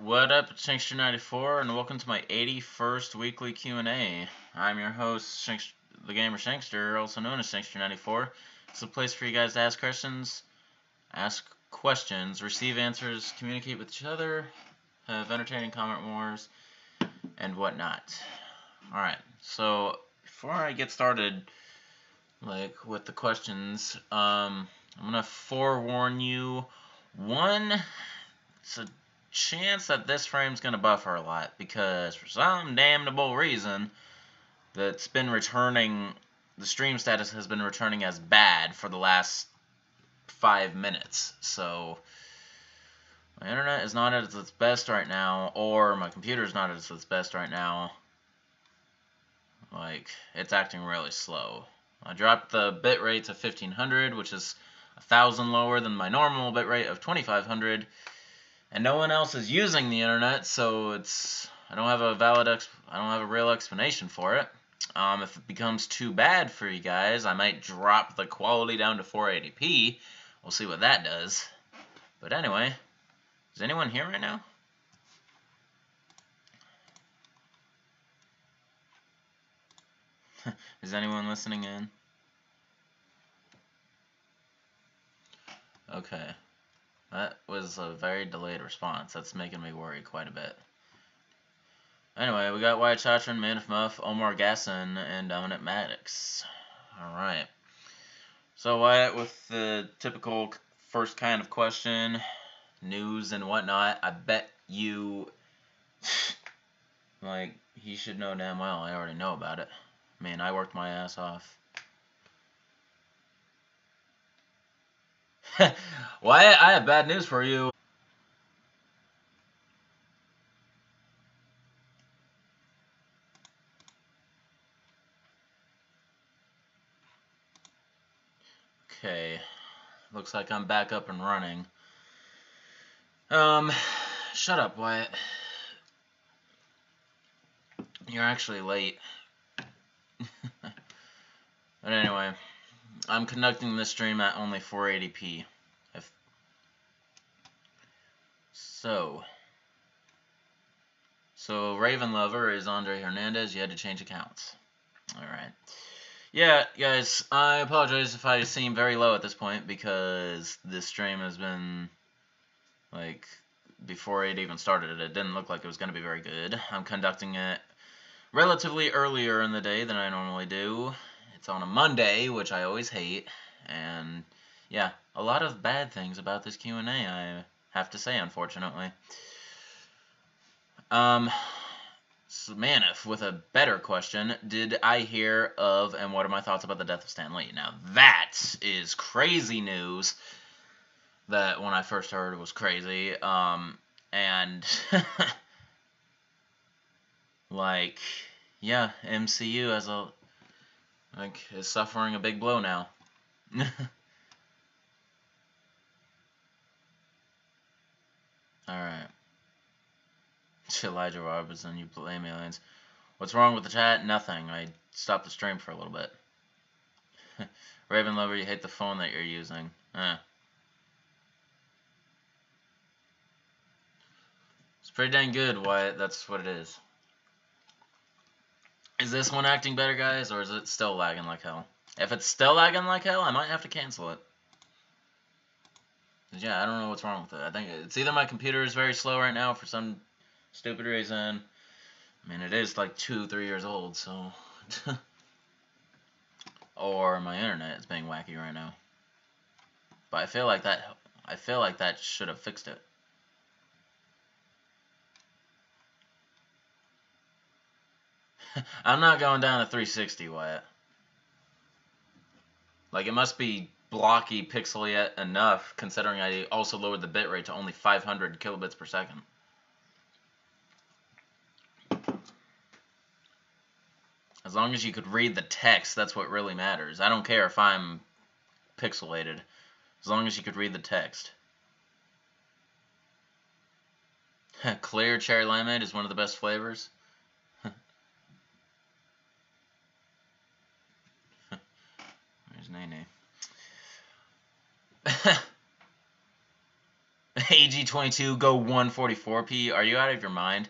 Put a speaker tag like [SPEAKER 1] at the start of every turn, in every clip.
[SPEAKER 1] What up, it's Shankster94, and welcome to my 81st weekly Q&A. I'm your host, the Gamer Shankster, also known as Shankster94. It's a place for you guys to ask questions, receive answers, communicate with each other, have entertaining comment wars, and whatnot. Alright, so before I get started, with the questions, I'm gonna forewarn you. One, it's a chance that this frame's gonna buffer a lot because for some damnable reason that's been returning, the stream status has been returning as bad for the last 5 minutes. So my internet is not at its best right now, or my computer is not at its best right now. It's acting really slow. I dropped the bitrate to 1500, which is 1,000 lower than my normal bitrate of 2500. And no one else is using the internet, so I don't have a real explanation for it. If it becomes too bad for you guys, I might drop the quality down to 480p. We'll see what that does. But anyway, is anyone here right now? Is anyone listening in? Okay. That was a very delayed response. That's making me worry quite a bit. Anyway, we got Wyatt Chatron, Man of Muff, Omar Gasson, and Dominant Maddox. Alright. So Wyatt, with the typical first kind of question, news and whatnot, I bet you, he should know damn well I already know about it. I mean, I worked my ass off. Wyatt, I have bad news for you. Okay, looks like I'm back up and running. Shut up, Wyatt. You're actually late. But anyway, I'm conducting this stream at only 480p. So Raven Lover is Andre Hernandez. You had to change accounts. Alright. Yeah, guys, I apologize if I seem very low at this point because this stream has been, before it even started, it didn't look like it was going to be very good. I'm conducting it relatively earlier in the day than I normally do. It's on a Monday, which I always hate, and yeah, a lot of bad things about this Q&A, I have to say, unfortunately. So Manif with a better question. Did I hear of, and what are my thoughts about the death of Stan Lee? Now that is crazy news. That when I first heard it was crazy. And yeah, MCU as is suffering a big blow now. Alright. Elijah Robertson, you blame aliens. What's wrong with the chat? Nothing. I stopped the stream for a little bit. Raven Lover, you hate the phone that you're using. It's pretty dang good, Wyatt. That's what it is. Is this one acting better, guys, or is it still lagging like hell? If it's still lagging like hell, I might have to cancel it. Yeah, I don't know what's wrong with it. I think it's either my computer is very slow right now for some stupid reason. I mean, it is like 2-3 years old, so or my internet is being wacky right now. But I feel like that should have fixed it. I'm not going down to 360, Wyatt. It must be blocky, pixely enough, considering I also lowered the bitrate to only 500 kilobits per second. As long as you could read the text, that's what really matters. I don't care if I'm pixelated, as long as you could read the text. Clear cherry limeade is one of the best flavors. Where's Nene? AG22 go 144p. Are you out of your mind?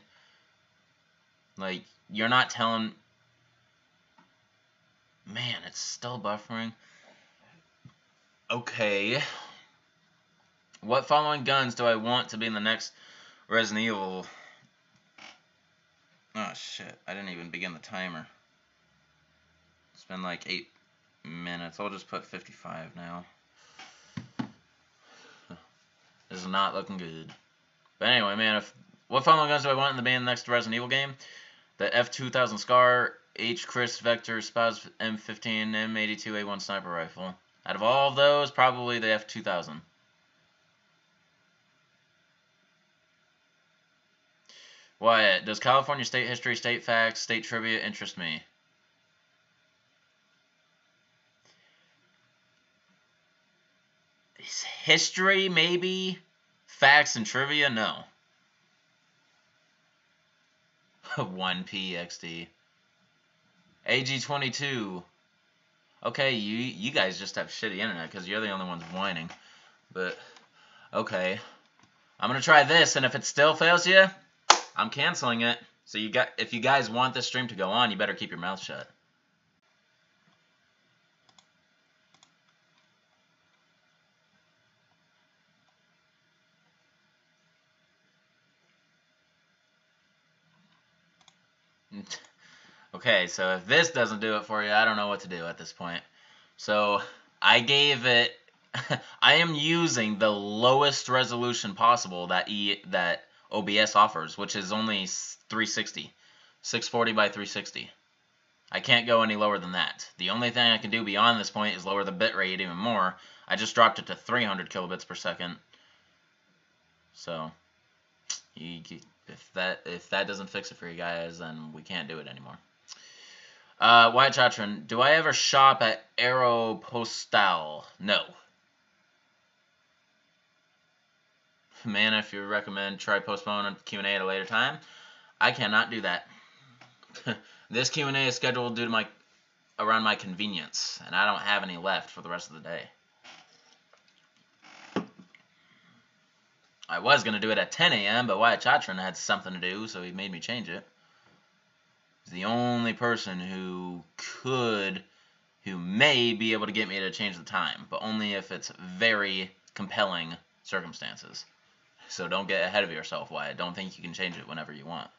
[SPEAKER 1] Like, you're not telling... Man, it's still buffering. Okay. What following guns do I want to be in the next Resident Evil? Oh, shit. I didn't even begin the timer. It's been like 8 minutes. I'll just put 55 now. This is not looking good. But anyway, man, what following guns do I want to be in the next Resident Evil game? The F2000 Scar, H. Chris Vector, Spaz M15, M82 A1 Sniper Rifle. Out of all of those, probably the F2000. Wyatt, does California state history, state facts, state trivia interest me? History, maybe. Facts and trivia, no. 1P XD. AG22. Okay, you guys just have shitty internet because you're the only ones whining. But, okay. I'm going to try this, and if it still fails you, I'm canceling it. So if you guys want this stream to go on, you better keep your mouth shut. Okay, so if this doesn't do it for you, I don't know what to do at this point. So I gave it... I am using the lowest resolution possible that OBS offers, which is only 360. 640 by 360. I can't go any lower than that. The only thing I can do beyond this point is lower the bitrate even more. I just dropped it to 300 kilobits per second. So, if that doesn't fix it for you guys, then we can't do it anymore. Wyatt Chatron, do I ever shop at Aeropostale? No. Man, if you recommend, try postponing Q&A at a later time. I cannot do that. This Q&A is scheduled due to around my convenience, and I don't have any left for the rest of the day. I was going to do it at 10 a.m., but Wyatt Chatron had something to do, so he made me change it. He's the only person who may be able to get me to change the time, but only if it's very compelling circumstances. So don't get ahead of yourself, Wyatt. Don't think you can change it whenever you want.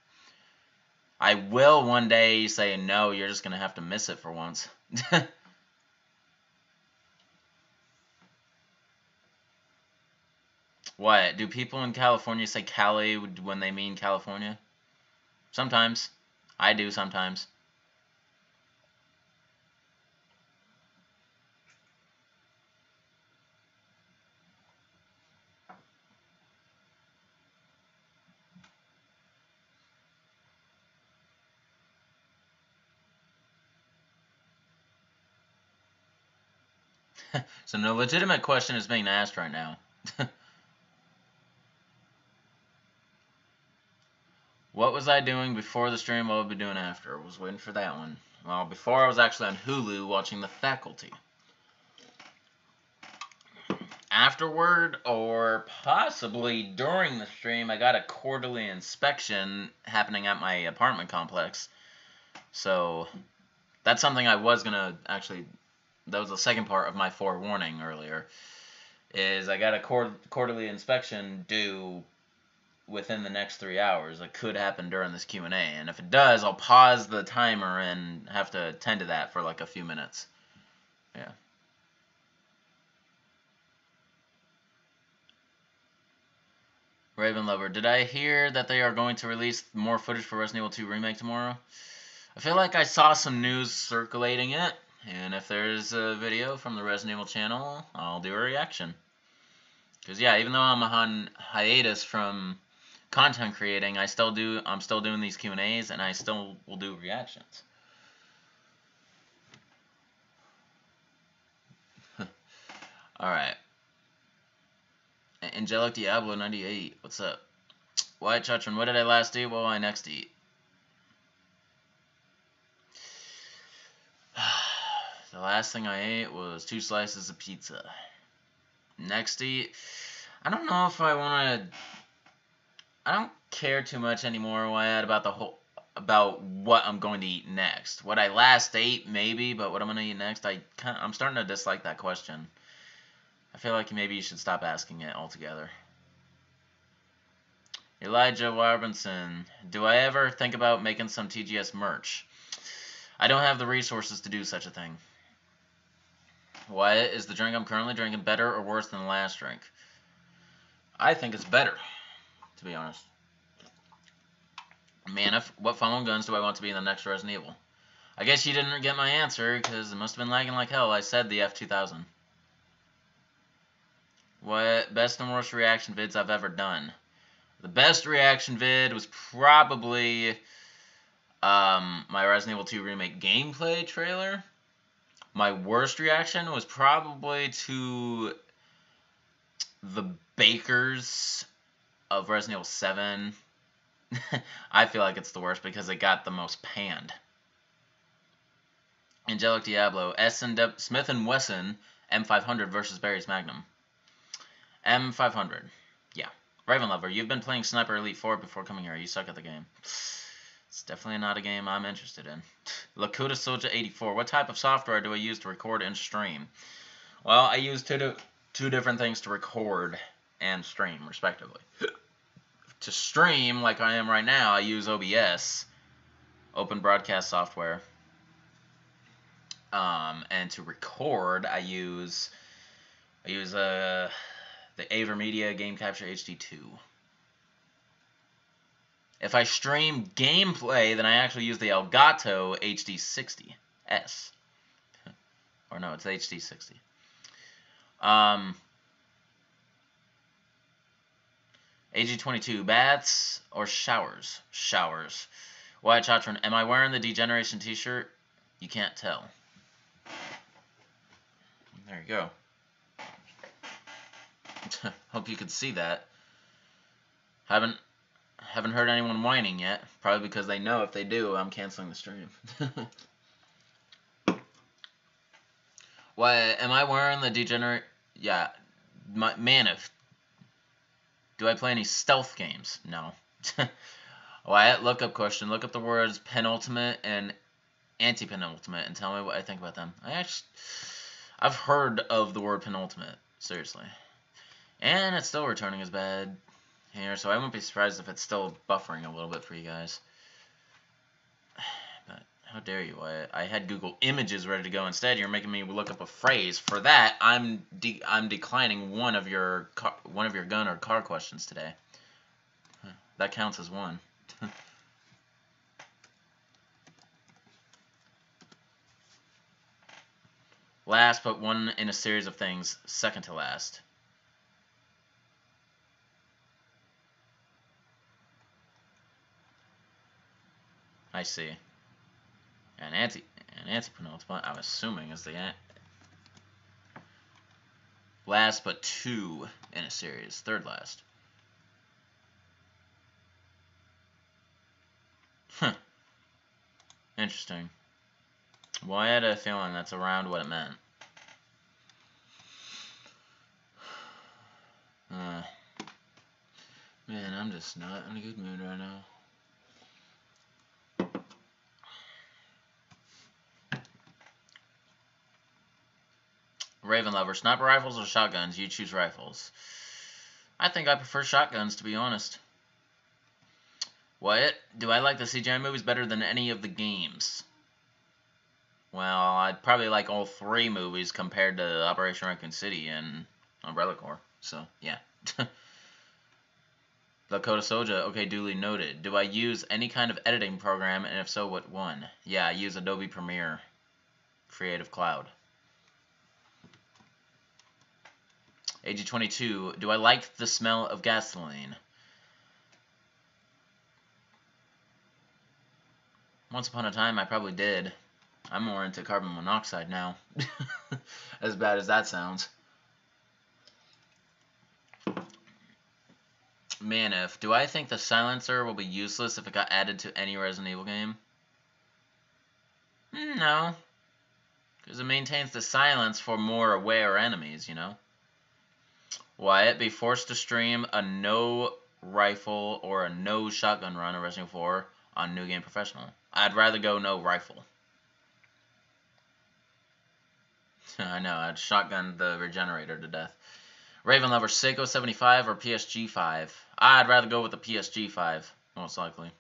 [SPEAKER 1] I will one day say, no, you're just going to have to miss it for once. What? Do people in California say Cali when they mean California? Sometimes. I do sometimes. So no legitimate question is being asked right now. What was I doing before the stream? What would I be doing after? I was waiting for that one. Well, before I was actually on Hulu watching The Faculty. Afterward, or possibly during the stream, I got a quarterly inspection happening at my apartment complex. So, that's something I was going to actually... That was the second part of my forewarning earlier. Is I got a quarterly inspection due within the next 3 hours. It could happen during this Q&A. And if it does, I'll pause the timer and have to attend to that for like a few minutes. Yeah. Raven Lover, did I hear that they are going to release more footage for Resident Evil 2 Remake tomorrow? I feel like I saw some news circulating it. And if there's a video from the Resident Evil channel, I'll do a reaction. Because yeah, even though I'm on hiatus from content creating, I'm still doing these Q&As, and I still will do reactions. Alright. Angelic Diablo 98, what's up? Wyatt Chatron, what did I last eat? What will I next eat? The last thing I ate was 2 slices of pizza. Next eat, I don't know if I want to... I don't care too much anymore, Wyatt, about what I'm going to eat next. What I last ate, maybe, but what I'm going to eat next, I'm starting to dislike that question. I feel like maybe you should stop asking it altogether. Elijah Robinson, do I ever think about making some TGS merch? I don't have the resources to do such a thing. Wyatt, is the drink I'm currently drinking better or worse than the last drink? I think it's better, to be honest. Man, what funnel guns do I want to be in the next Resident Evil? I guess you didn't get my answer, because it must have been lagging like hell. I said the F2000. What best and worst reaction vids I've ever done? The best reaction vid was probably my Resident Evil 2 Remake gameplay trailer. My worst reaction was probably to the bakers of Resident Evil 7. I feel like it's the worst because it got the most panned. Angelic Diablo, Smith & Wesson M500 versus Barry's Magnum. M500. Yeah. Ravenlover, you've been playing Sniper Elite 4 before coming here. You suck at the game. It's definitely not a game I'm interested in. Lakota Soldier 84. What type of software do I use to record and stream? Well, I use two different things to record and stream, respectively. To stream, like I am right now, I use OBS, Open Broadcast Software. And to record, I use the AverMedia Game Capture HD2. If I stream gameplay, then I actually use the Elgato HD60S. Or no, it's HD60. AG22, baths or showers? Showers. Wyatt Chatron, am I wearing the Degeneration t-shirt? You can't tell. There you go. Hope you could see that. Haven't heard anyone whining yet. Probably because they know if they do, I'm canceling the stream. Why am I wearing the degenerate? Yeah, Manif. Do I play any stealth games? No. Wyatt, look up question. Look up the words penultimate and anti-penultimate and tell me what I think about them. I've heard of the word penultimate. Seriously. And it's still returning as bad here, so I won't be surprised if it's still buffering a little bit for you guys. But how dare you, Wyatt? I had Google Images ready to go instead. You're making me look up a phrase. For that, I'm declining one of your gun or car questions today. That counts as one. Last but one in a series of things, second to last. I see. An anti-penultimate, I'm assuming, is the last but two in a series, third last. Huh. Interesting. Well, I had a feeling that's around what it meant. Man, I'm just not in a good mood right now. Raven Lover, sniper rifles or shotguns? You choose rifles. I think I prefer shotguns, to be honest. What? Do I like the CGI movies better than any of the games? Well, I'd probably like all three movies compared to Operation Raccoon City and Umbrella Corps. So, yeah. Lakota Soja, okay, duly noted. Do I use any kind of editing program, and if so, what one? Yeah, I use Adobe Premiere, Creative Cloud. AG22, do I like the smell of gasoline? Once upon a time, I probably did. I'm more into carbon monoxide now. As bad as that sounds. Manif, do I think the silencer will be useless if it got added to any Resident Evil game? No. Because it maintains the silence for more aware enemies, you know? Wyatt, be forced to stream a no rifle or a no shotgun run of Resident Evil 4 on New Game Professional. I'd rather go no rifle. I know, I'd shotgun the regenerator to death. Raven Lover, Seiko 75 or PSG 5? I'd rather go with the PSG 5, most likely.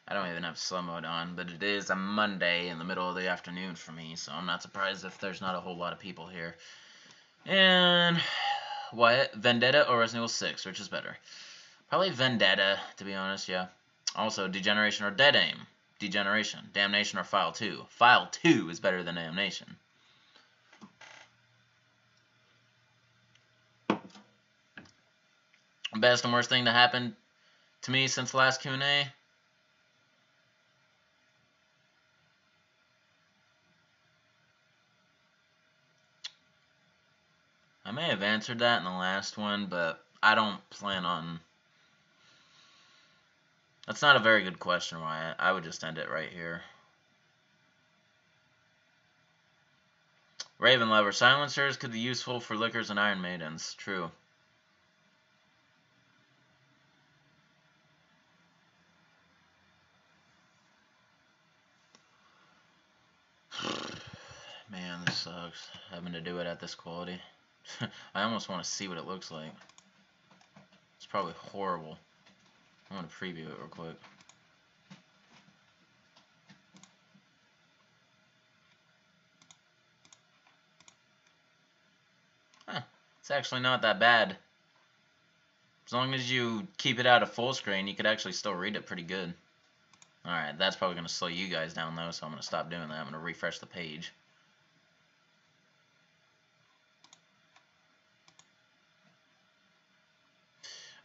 [SPEAKER 1] I don't even have slow mode on, but it is a Monday in the middle of the afternoon for me, so I'm not surprised if there's not a whole lot of people here. And what? Vendetta or Resident Evil 6, which is better? Probably Vendetta, to be honest, yeah. Also, Degeneration or Dead Aim? Degeneration. Damnation or File 2? File 2 is better than Damnation. Best and worst thing to happen to me since the last Q&A? I may have answered that in the last one, but I don't plan on... That's not a very good question, Wyatt. I would just end it right here. Raven Lover, silencers could be useful for lickers and Iron Maidens. True. Man, this sucks, having to do it at this quality. I almost want to see what it looks like. It's probably horrible. I'm going to preview it real quick. Huh, it's actually not that bad. As long as you keep it out of full screen, you could actually still read it pretty good. Alright, that's probably going to slow you guys down though, so I'm going to stop doing that. I'm going to refresh the page.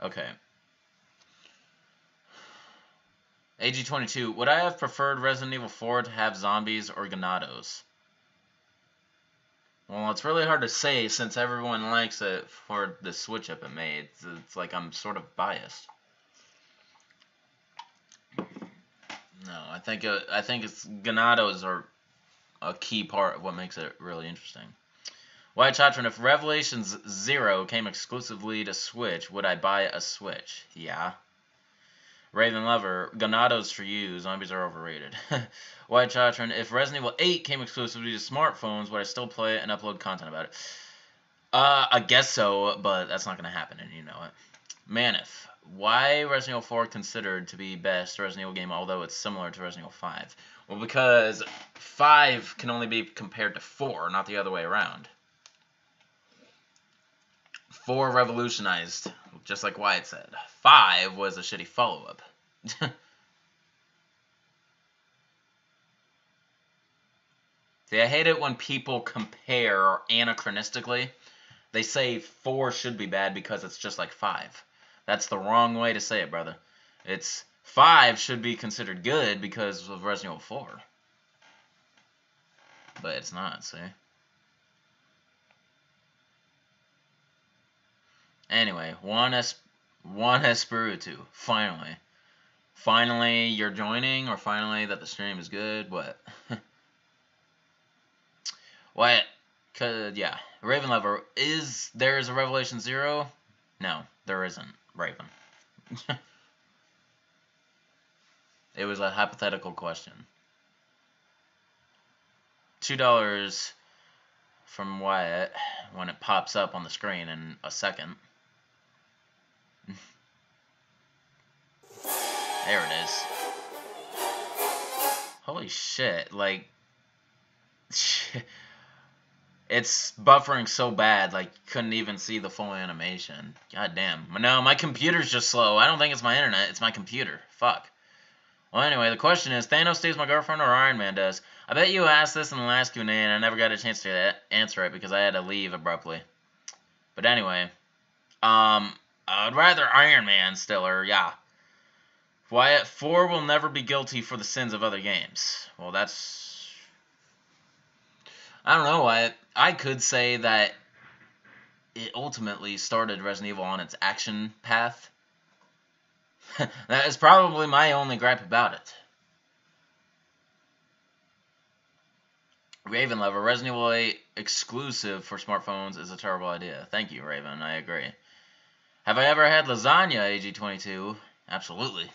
[SPEAKER 1] Okay. AG22, would I have preferred Resident Evil 4 to have zombies or Ganados? Well, it's really hard to say since everyone likes it for the switch up it made. It's like I'm sort of biased. No, I think it's Ganados are a key part of what makes it really interesting. White Chatron, if Revelations 0 came exclusively to Switch, would I buy a Switch? Yeah. Raven Lover, Ganados for you, zombies are overrated. White Chatron, if Resident Evil 8 came exclusively to smartphones, would I still play it and upload content about it? I guess so, but that's not going to happen, and you know it. Manif, why Resident Evil 4 considered to be best Resident Evil game, although it's similar to Resident Evil 5? Well, because 5 can only be compared to 4, not the other way around. 4 revolutionized, just like Wyatt said. 5 was a shitty follow-up. See, I hate it when people compare anachronistically. They say 4 should be bad because it's just like 5. That's the wrong way to say it, brother. It's 5 should be considered good because of Resident Evil 4. But it's not, see? Anyway, Juan Espiritu, finally. Finally, you're joining, or finally that the stream is good, what? What? Yeah, Raven Lover, there's a Revelation 0? No, there isn't, Raven. It was a hypothetical question. $2 from Wyatt when it pops up on the screen in a second. There it is. Holy shit, like... It's buffering so bad, like, couldn't even see the full animation. God damn. No, my computer's just slow. I don't think it's my internet, it's my computer. Fuck. Well, anyway, the question is, Thanos stays my girlfriend or Iron Man does? I bet you asked this in the last Q&A and I never got a chance to answer it because I had to leave abruptly. But anyway, I'd rather Iron Man still, or yeah. Wyatt, 4 will never be guilty for the sins of other games. Well, that's... I don't know, Wyatt. I could say that it ultimately started Resident Evil on its action path. That is probably my only gripe about it. Raven Lover, Resident Evil 8 exclusive for smartphones is a terrible idea. Thank you, Raven. I agree. Have I ever had lasagna, AG22? Absolutely.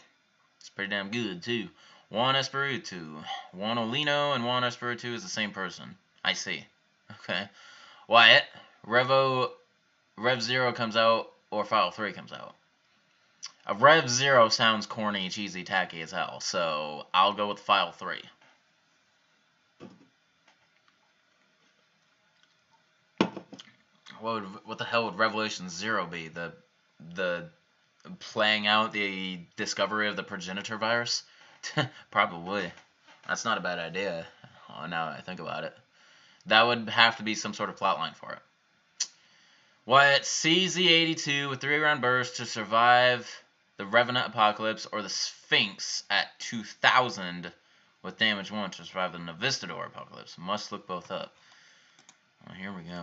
[SPEAKER 1] It's pretty damn good, too. Juan Espiritu. Juan Olino and Juan Espiritu is the same person. I see. Okay. Wyatt, Rev 0 comes out or File 3 comes out. A Rev 0 sounds corny, cheesy, tacky as hell, so I'll go with File 3. What the hell would Revelation 0 be? The playing out the discovery of the progenitor virus? Probably. That's not a bad idea, now that I think about it. That would have to be some sort of plotline for it. Wyatt, CZ82 with 3-round burst to survive the Revenant Apocalypse, or the Sphinx at 2000 with damage 1 to survive the Novistador Apocalypse. Must look both up. Well, here we go.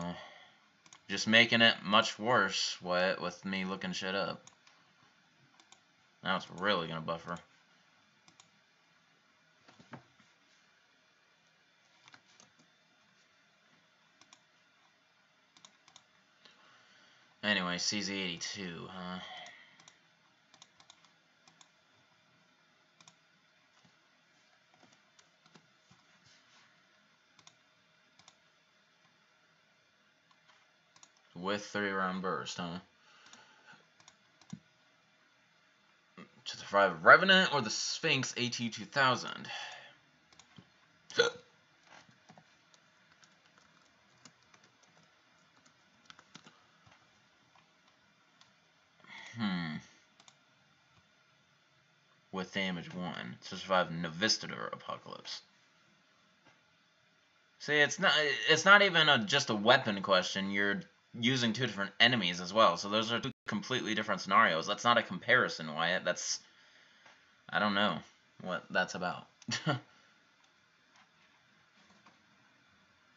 [SPEAKER 1] Just making it much worse, Wyatt, with me looking shit up. Now it's really gonna buffer. Anyway, CZ82, huh? With 3-round burst, huh? To survive Revenant or the Sphinx AT2000? With damage 1 to survive Novistador Apocalypse. See, it's not even just a weapon question. You're using 2 different enemies as well, so those are 2 completely different scenarios. That's not a comparison, Wyatt. That's, I don't know what that's about.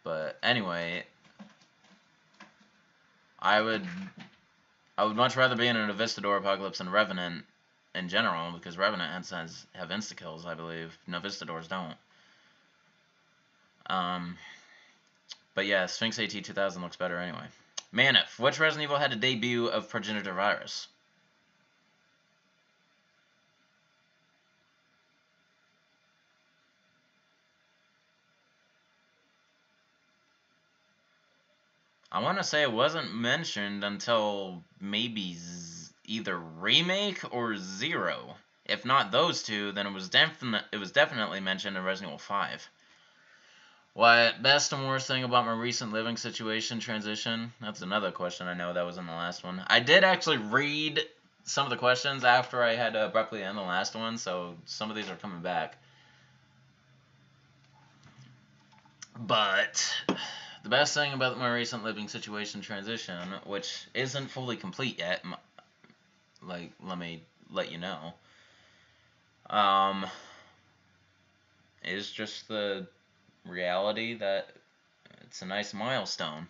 [SPEAKER 1] But anyway, I would much rather be in a Novistador Apocalypse than Revenant in general, because Revenant have insta-kills, I believe. Novistadors don't. But yeah, Sphinx AT2000 looks better anyway. Manif, which Resident Evil had a debut of progenitor virus? I want to say it wasn't mentioned until maybe either Remake or Zero. If not those 2, then it was definitely mentioned in Resident Evil 5. What best and worst thing about my recent living situation transition? That's another question I know that was in the last one. I did actually read some of the questions after I had to abruptly end the last one, so some of these are coming back. But the best thing about my recent living situation transition, which isn't fully complete yet, like, let me let you know, is just the reality that it's a nice milestone,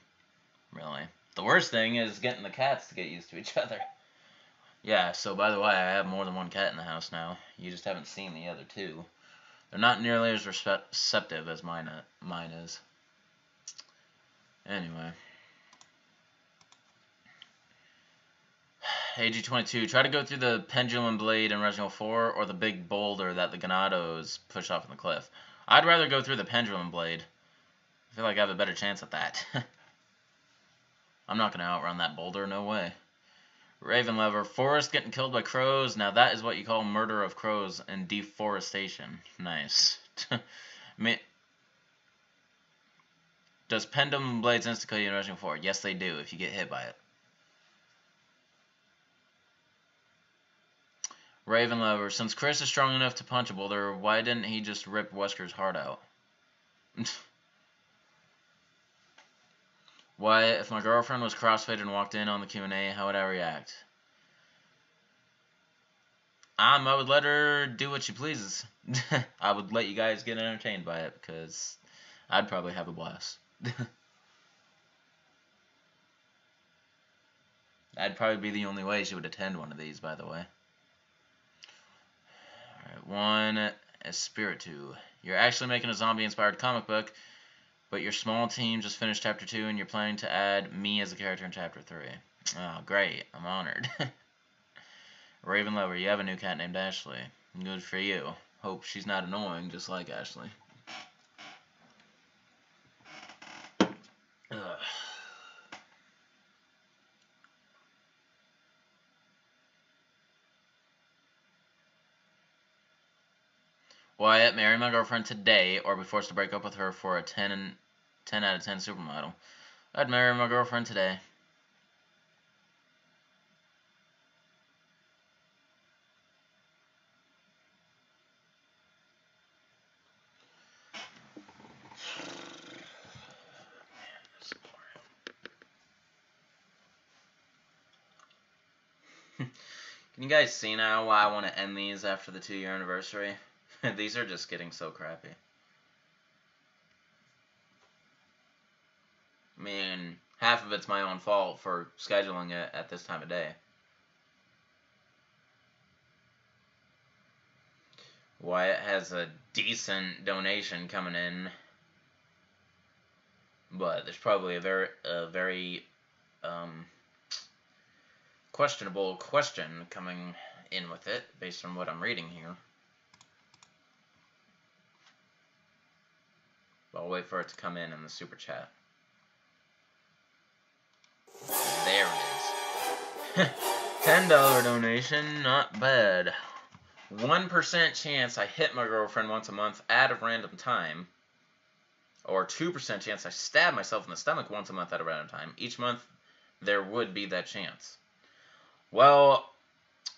[SPEAKER 1] really. The worst thing is getting the cats to get used to each other. Yeah, so by the way, I have more than 1 cat in the house now. You just haven't seen the other 2. They're not nearly as receptive as mine is. Anyway. AG22, try to go through the pendulum blade in Resident Evil 4 or the big boulder that the Ganados push off in the cliff. I'd rather go through the pendulum blade. I feel like I have a better chance at that. I'm not going to outrun that boulder, no way. Raven Lover, forest getting killed by crows. Now that is what you call murder of crows and deforestation. Nice. Does pendulum blades insta-kill you in Resident Evil 4? Yes, they do if you get hit by it. Raven Lover, since Chris is strong enough to punch a boulder, why didn't he just rip Wesker's heart out? Why, if my girlfriend was crossfaded and walked in on the Q&A, how would I react? I would let her do what she pleases. I would let you guys get entertained by it, because I'd probably have a blast. That'd probably be the only way she would attend one of these, by the way. Alright, 1 Espiritu. You're actually making a zombie-inspired comic book, but your small team just finished Chapter 2, and you're planning to add me as a character in Chapter 3. Oh, great. I'm honored. Raven Lover, you have a new cat named Ashley. Good for you. Hope she's not annoying, just like Ashley. Ugh. Wyatt, marry my girlfriend today, or be forced to break up with her for a 10 out of 10 supermodel. I'd marry my girlfriend today. Can you guys see now why I want to end these after the 2-year anniversary? These are just getting so crappy. I mean, half of it's my own fault for scheduling it at this time of day. Wyatt has a decent donation coming in, but there's probably a very questionable question coming in with it, based on what I'm reading here. I'll wait for it to come in the super chat. There it is. $10 donation, not bad. 1% chance I hit my girlfriend once a month at a random time. Or 2% chance I stab myself in the stomach once a month at a random time. Each month, there would be that chance. Well,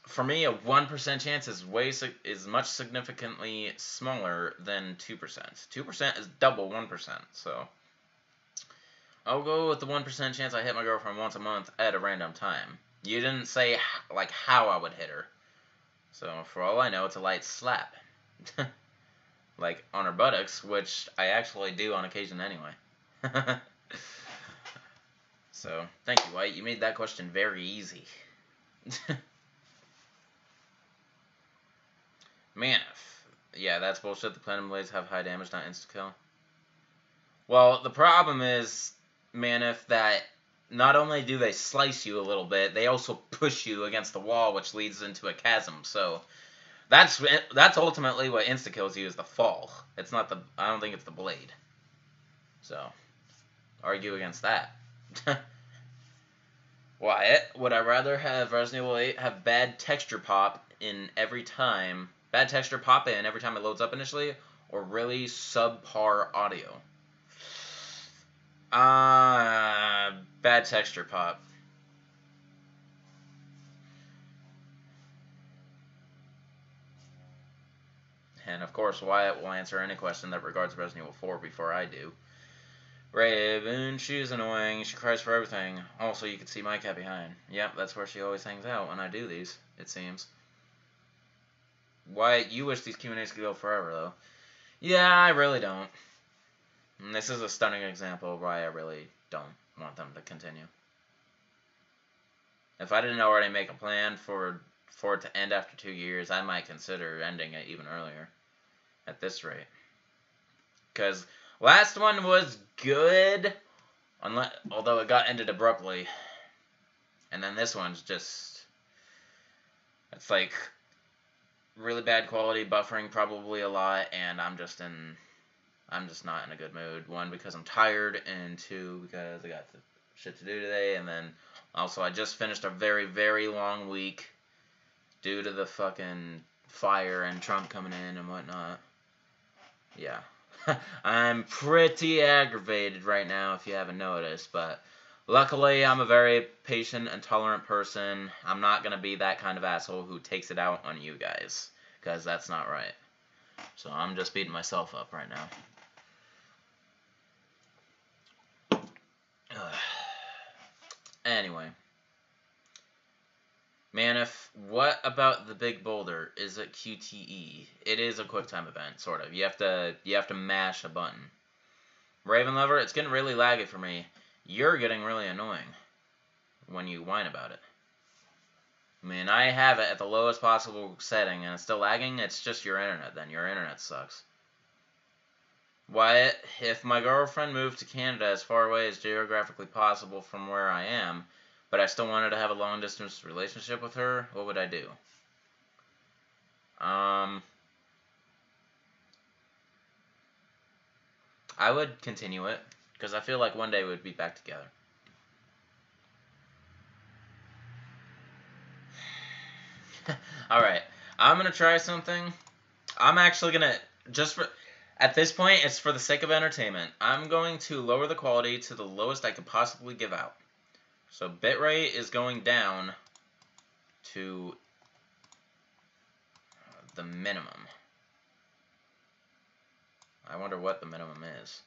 [SPEAKER 1] for me, a 1% chance is much significantly smaller than 2%. 2% is double 1%, so I'll go with the 1% chance I hit my girlfriend once a month at a random time. You didn't say, like, how I would hit her. So, for all I know, it's a light slap. Like, on her buttocks, which I actually do on occasion anyway. So, thank you, White. You made that question very easy. Manif. Yeah, that's bullshit. The Platinum Blades have high damage, not insta-kill. Well, the problem is, Manif, that not only do they slice you a little bit, they also push you against the wall, which leads into a chasm. So that's ultimately what insta-kills you, is the fall. It's not the... I don't think it's the blade. So, argue against that. Wyatt, would I rather have Resident Evil 8 have bad texture pop in every time... Bad texture pop in every time it loads up initially, or really subpar audio? Bad texture pop. And of course, Wyatt will answer any question that regards Resident Evil 4 before I do. Raven, she's annoying. She cries for everything. Also, you can see my cat behind. Yep, that's where she always hangs out when I do these, it seems. Wyatt, you wish these Q&As could go forever, though. Yeah, I really don't. And this is a stunning example of why I really don't want them to continue. If I didn't already make a plan for it to end after 2 years, I might consider ending it even earlier. At this rate. Because last one was good, although it got ended abruptly. And then this one's just... It's like... really bad quality, buffering probably a lot, and I'm just not in a good mood. 1, because I'm tired, and 2, because I got shit to do today, and then also I just finished a very, very long week due to the fucking fire and Trump coming in and whatnot. Yeah. I'm pretty aggravated right now, if you haven't noticed, but luckily I'm a very patient and tolerant person. I'm not going to be that kind of asshole who takes it out on you guys, because that's not right. So I'm just beating myself up right now. Anyway. Manif, what about the big boulder? Is it QTE? It is a QuickTime event, sort of. You have to mash a button. Raven Lover, it's getting really laggy for me. You're getting really annoying when you whine about it. I mean, I have it at the lowest possible setting and it's still lagging. It's just your internet then. Your internet sucks. Wyatt, if my girlfriend moved to Canada as far away as geographically possible from where I am, but I still wanted to have a long-distance relationship with her, what would I do? I would continue it, because I feel like one day we'd be back together. Alright, I'm going to try something. I'm actually going to, just for, at this point, it's for the sake of entertainment. I'm going to lower the quality to the lowest I could possibly give out. So bitrate is going down to the minimum. I wonder what the minimum is.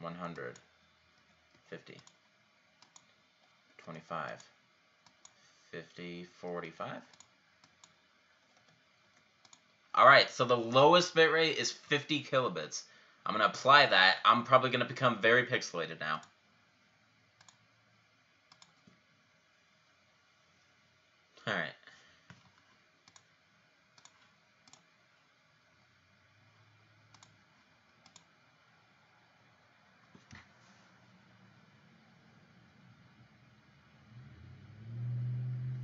[SPEAKER 1] 100, 50, 25, 50, 45. Alright, so the lowest bitrate is 50 kilobits. I'm going to apply that. I'm probably going to become very pixelated now. Alright.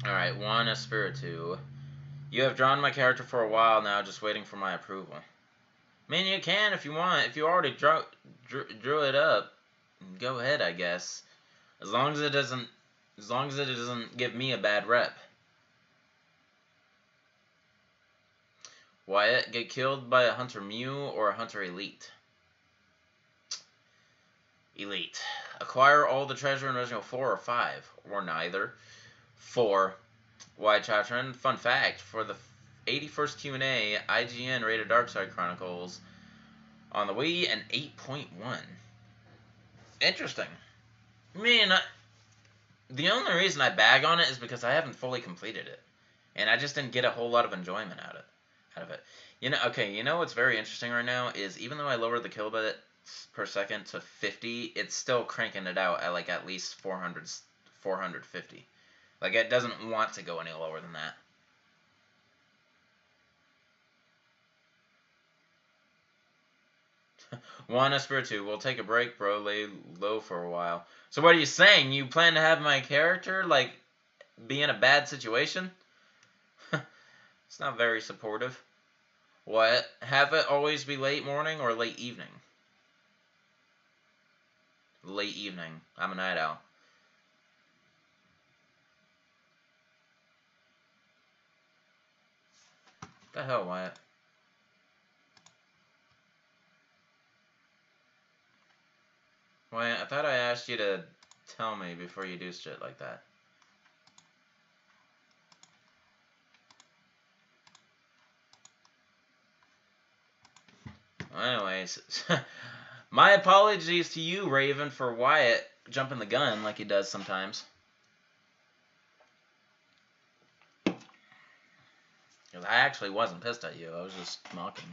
[SPEAKER 1] Alright, Juan Espiritu. You have drawn my character for a while now, just waiting for my approval. I mean, you can if you want. If you already drew it up, go ahead, I guess. As long as it doesn't give me a bad rep. Wyatt, get killed by a Hunter Mew or a Hunter Elite? Elite. Acquire all the treasure in Resident Evil 4 or 5, or neither. 4. Why, Chatron? Fun fact, for the 81st Q&A, IGN rated Darkside Chronicles on the Wii an 8.1. Interesting. I mean, the only reason I bag on it is because I haven't fully completed it. And I just didn't get a whole lot of enjoyment out of it. You know, okay, you know what's very interesting right now is even though I lowered the kilobits per second to 50, it's still cranking it out at like at least 450. Like, it doesn't want to go any lower than that. Juan Espiritu, we'll take a break, bro. Lay low for a while. So what are you saying? You plan to have my character, like, be in a bad situation? It's not very supportive. What? Have it always be late morning or late evening? Late evening. I'm a night owl. What the hell, Wyatt? Wyatt, I thought I asked you to tell me before you do shit like that. Anyways, my apologies to you, Raven, for Wyatt jumping the gun like he does sometimes. Because I actually wasn't pissed at you. I was just mocking.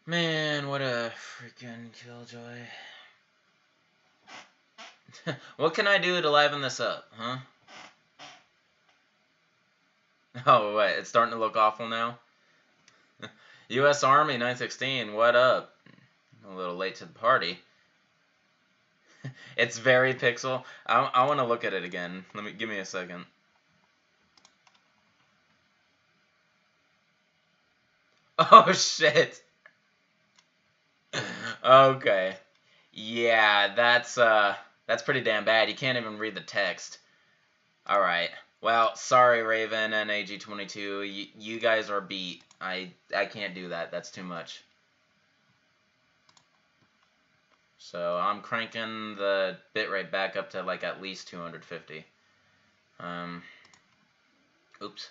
[SPEAKER 1] Man, what a freaking killjoy. What can I do to liven this up, huh? Oh, wait, it's starting to look awful now? U.S. Army 916, what up? A little late to the party. It's very pixel. I want to look at it again. Give me a second. Oh, shit. Okay. Yeah, that's pretty damn bad. You can't even read the text. Alright. Well, sorry, Raven and AG22. You guys are beat. I can't do that. That's too much. So I'm cranking the bitrate back up to like at least 250. Oops.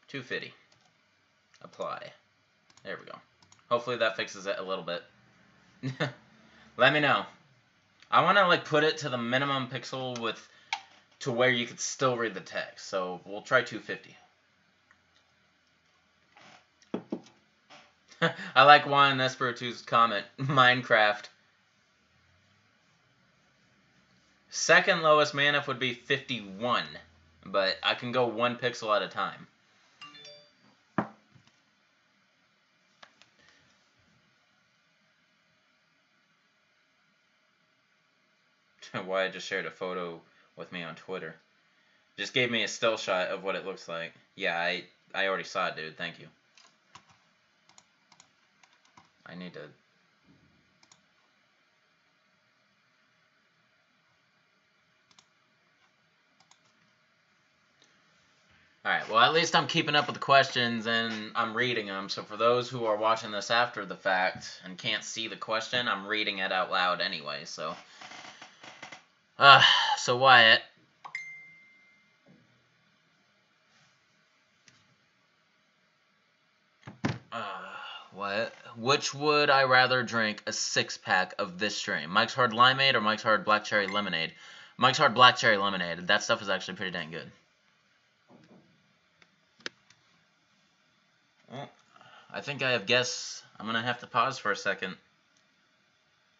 [SPEAKER 1] 250. Apply. There we go. Hopefully that fixes it a little bit. Let me know. I want to like put it to the minimum pixel to where you could still read the text. So we'll try 250. I like Juan Espiritu's comment. Minecraft. Second lowest mana would be 51, but I can go 1 pixel at a time. Why I just shared a photo with me on Twitter. Just gave me a still shot of what it looks like. Yeah, I already saw it, dude. Thank you. I need to... Alright, well, at least I'm keeping up with the questions and I'm reading them. So for those who are watching this after the fact and can't see the question, I'm reading it out loud anyway, so... So Wyatt... What? Which would I rather drink a 6-pack of this stream? Mike's Hard Limeade or Mike's Hard Black Cherry Lemonade? Mike's Hard Black Cherry Lemonade. That stuff is actually pretty dang good. Well, I think I have guests. I'm going to have to pause for a second.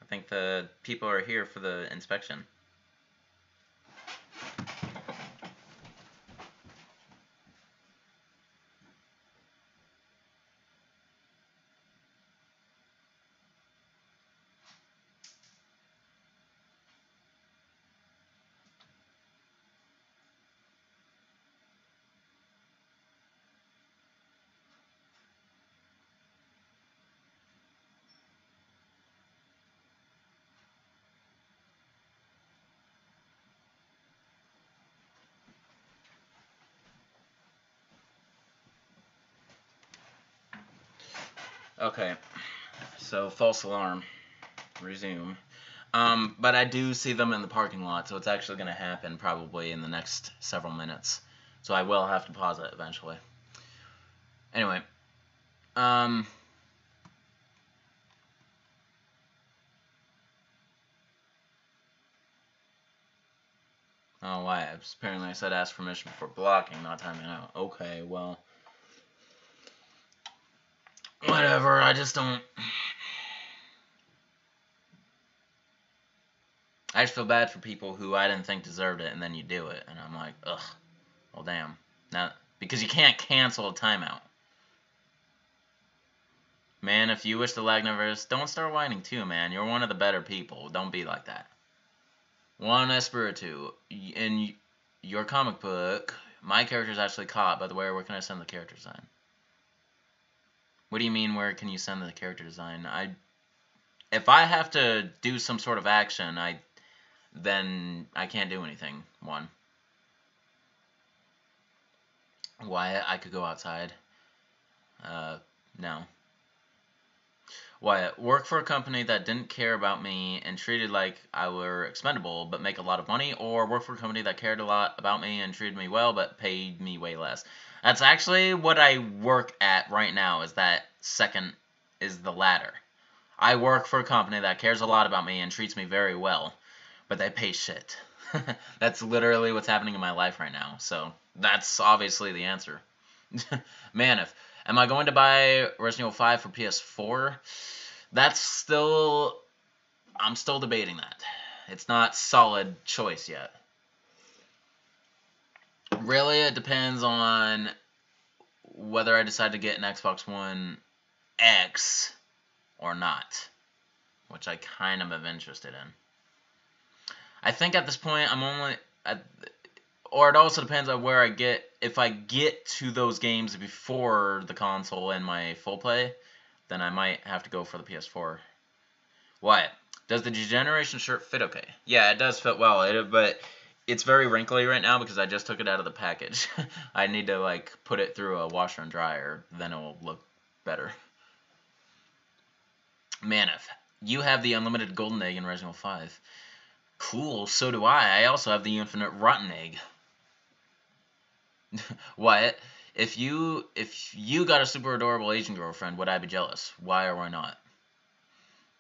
[SPEAKER 1] I think the people are here for the inspection. Okay, so false alarm. Resume. But I do see them in the parking lot, so it's actually going to happen probably in the next several minutes. So I will have to pause it eventually. Anyway. Oh, why? Apparently I said ask permission before blocking, not timing out. Okay, well... Whatever, I just don't... I just feel bad for people who I didn't think deserved it, and then you do it, and I'm like, ugh, well, damn. Now, because you can't cancel a timeout. Man, if you wish the lag never is, don't start whining too, man. You're one of the better people. Don't be like that. Juan Espiritu, in your comic book, my character's actually caught. By the way, where can I send the character design? What do you mean, where can you send the character design? If I have to do some sort of action, then I can't do anything. One. Wyatt, I could go outside. No. Wyatt, work for a company that didn't care about me and treated like I were expendable but make a lot of money, or work for a company that cared a lot about me and treated me well but paid me way less. That's actually what I work at right now, is that second, is the latter. I work for a company that cares a lot about me and treats me very well, but they pay shit. That's literally what's happening in my life right now, so that's obviously the answer. Man, am I going to buy Resident Evil 5 for PS4? I'm still debating that. It's not solid choice yet. Really, it depends on whether I decide to get an Xbox One X or not, which I kind of am interested in. I think at this point I'm only or it also depends on where I get. If I get to those games before the console and my full play, then I might have to go for the PS4. What? Does the Degeneration shirt fit okay? Yeah, it does fit well, but it's very wrinkly right now because I just took it out of the package. I need to, like, put it through a washer and dryer, then it will look better. Manif, you have the unlimited golden egg in Resident Evil 5. Cool, so do I. I also have the infinite rotten egg. Wyatt, if you got a super adorable Asian girlfriend, would I be jealous? Why or why not?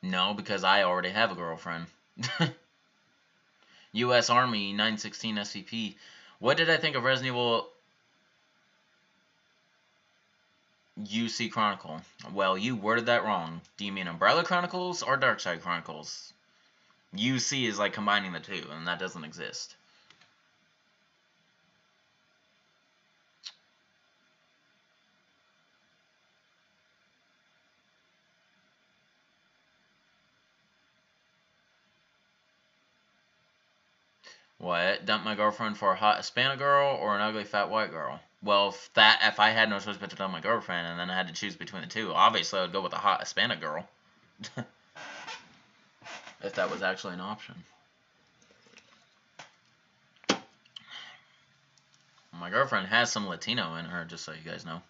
[SPEAKER 1] No, because I already have a girlfriend. U.S. Army 916 SCP. What did I think of Resident Evil? UC Chronicle. Well, you worded that wrong. Do you mean Umbrella Chronicles or Darkside Chronicles? UC is like combining the two, and that doesn't exist. What? Dump my girlfriend for a hot Hispanic girl or an ugly fat white girl? Well, if I had no choice but to dump my girlfriend and then I had to choose between the two, obviously I would go with the hot Hispanic girl. If that was actually an option. My girlfriend has some Latino in her, just so you guys know.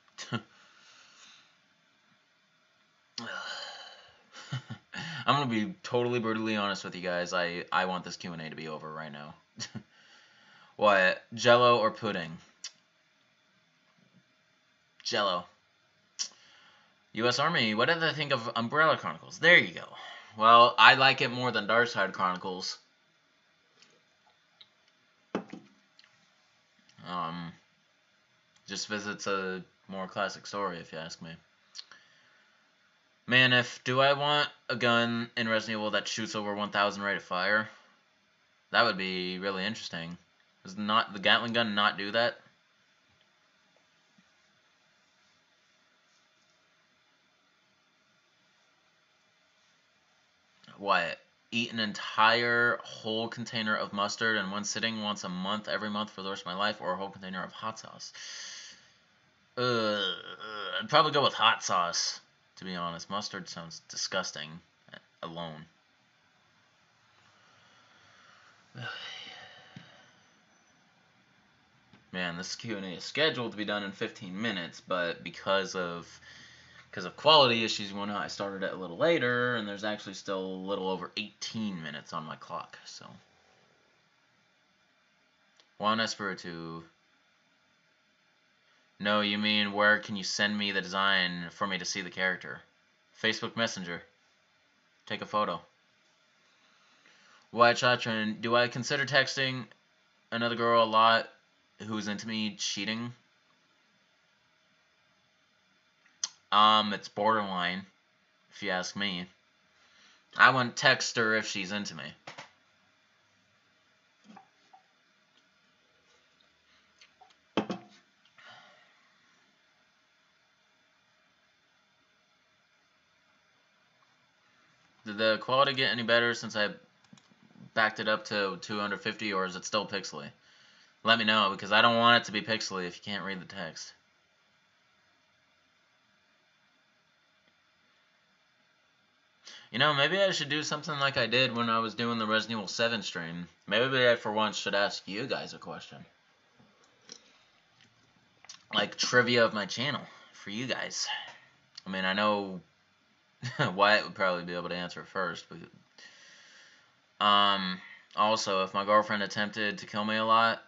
[SPEAKER 1] I'm gonna be totally brutally honest with you guys. I want this Q&A to be over right now. What? Jello or pudding? Jello. U.S. Army, what did I think of Umbrella Chronicles? There you go. Well, I like it more than Darkside Chronicles. Just visits a more classic story, if you ask me. Man, do I want a gun in Resident Evil that shoots over 1,000 rate of fire? That would be really interesting. Does not the Gatling gun not do that? What? Eat an entire whole container of mustard in one sitting once a month, every month for the rest of my life, or a whole container of hot sauce? I'd probably go with hot sauce, to be honest. Mustard sounds disgusting alone. Man, this Q&A is scheduled to be done in 15 minutes, but because of quality issues and whatnot, I started it a little later, and there's actually still a little over 18 minutes on my clock, so. Juan Espiritu. No, you mean where can you send me the design for me to see the character? Facebook Messenger. Take a photo. White Chatron, do I consider texting another girl a lot who's into me cheating? It's borderline, if you ask me. I wouldn't text her if she's into me. Did the quality get any better since I backed it up to 250, or is it still pixely? Let me know, because I don't want it to be pixely if you can't read the text. You know, maybe I should do something like I did when I was doing the Resident Evil 7 stream. Maybe I, for once, should ask you guys a question. Like, trivia of my channel, for you guys. I mean, I know Wyatt would probably be able to answer it first, but also, if my girlfriend attempted to kill me a lot,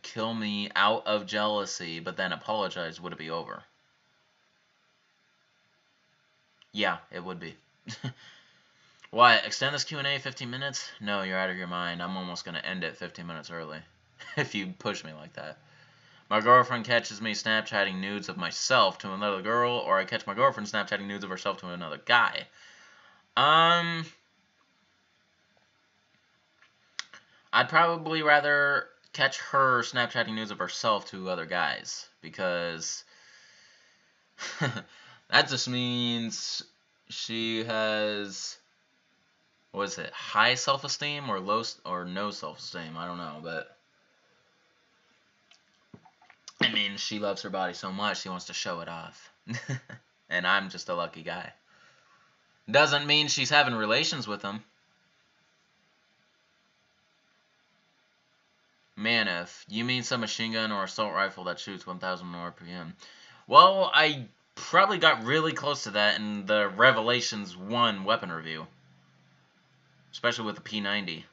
[SPEAKER 1] kill me out of jealousy, but then apologize, would it be over? Yeah, it would be. Wyatt, extend this Q&A 15 minutes? No, you're out of your mind. I'm almost going to end it 15 minutes early, if you push me like that. My girlfriend catches me Snapchatting nudes of myself to another girl, or I catch my girlfriend Snapchatting nudes of herself to another guy. I'd probably rather catch her Snapchatting nudes of herself to other guys, because that just means she has, what is it, high self-esteem or low or no self-esteem? I don't know, but I mean, she loves her body so much, she wants to show it off. And I'm just a lucky guy. Doesn't mean she's having relations with him. Manif, you mean some machine gun or assault rifle that shoots 1,000 RPM? Well, I probably got really close to that in the Revelations 1 weapon review. Especially with the P90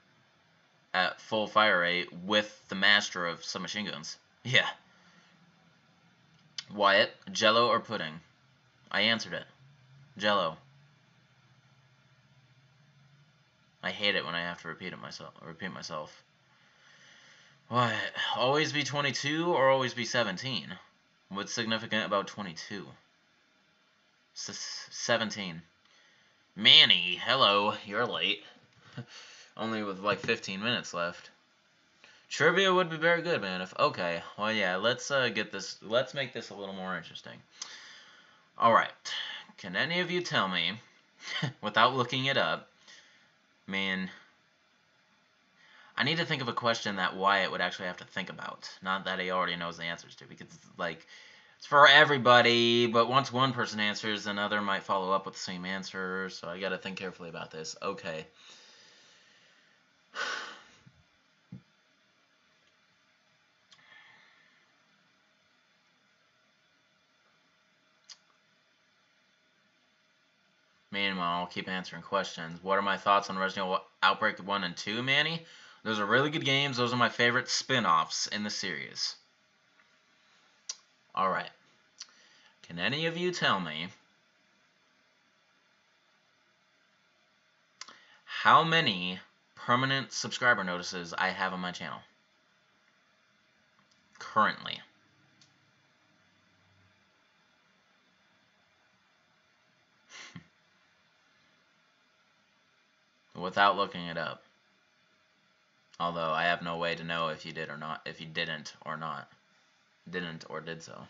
[SPEAKER 1] at full fire rate with the master of submachine guns. Yeah. Wyatt, Jello or pudding? I answered it. Jello. I hate it when I have to repeat myself. What? Always be 22 or always be 17? What's significant about 22? 17. Manny, hello. You're late. Only with like 15 minutes left. Trivia would be very good, man. Okay, well, yeah, let's let's make this a little more interesting. Alright, can any of you tell me, without looking it up, man, I need to think of a question that Wyatt would actually have to think about. Not that he already knows the answers to, because, like, it's for everybody, but once one person answers, another might follow up with the same answer, so I gotta think carefully about this. Okay. Meanwhile, I'll keep answering questions. What are my thoughts on Resident Evil Outbreak 1 and 2, Manny? Those are really good games. Those are my favorite spin-offs in the series. Alright. Can any of you tell me how many permanent subscriber notices I have on my channel? Currently. Without looking it up. Although I have no way to know if you did or not, if you didn't or not. Didn't or did so.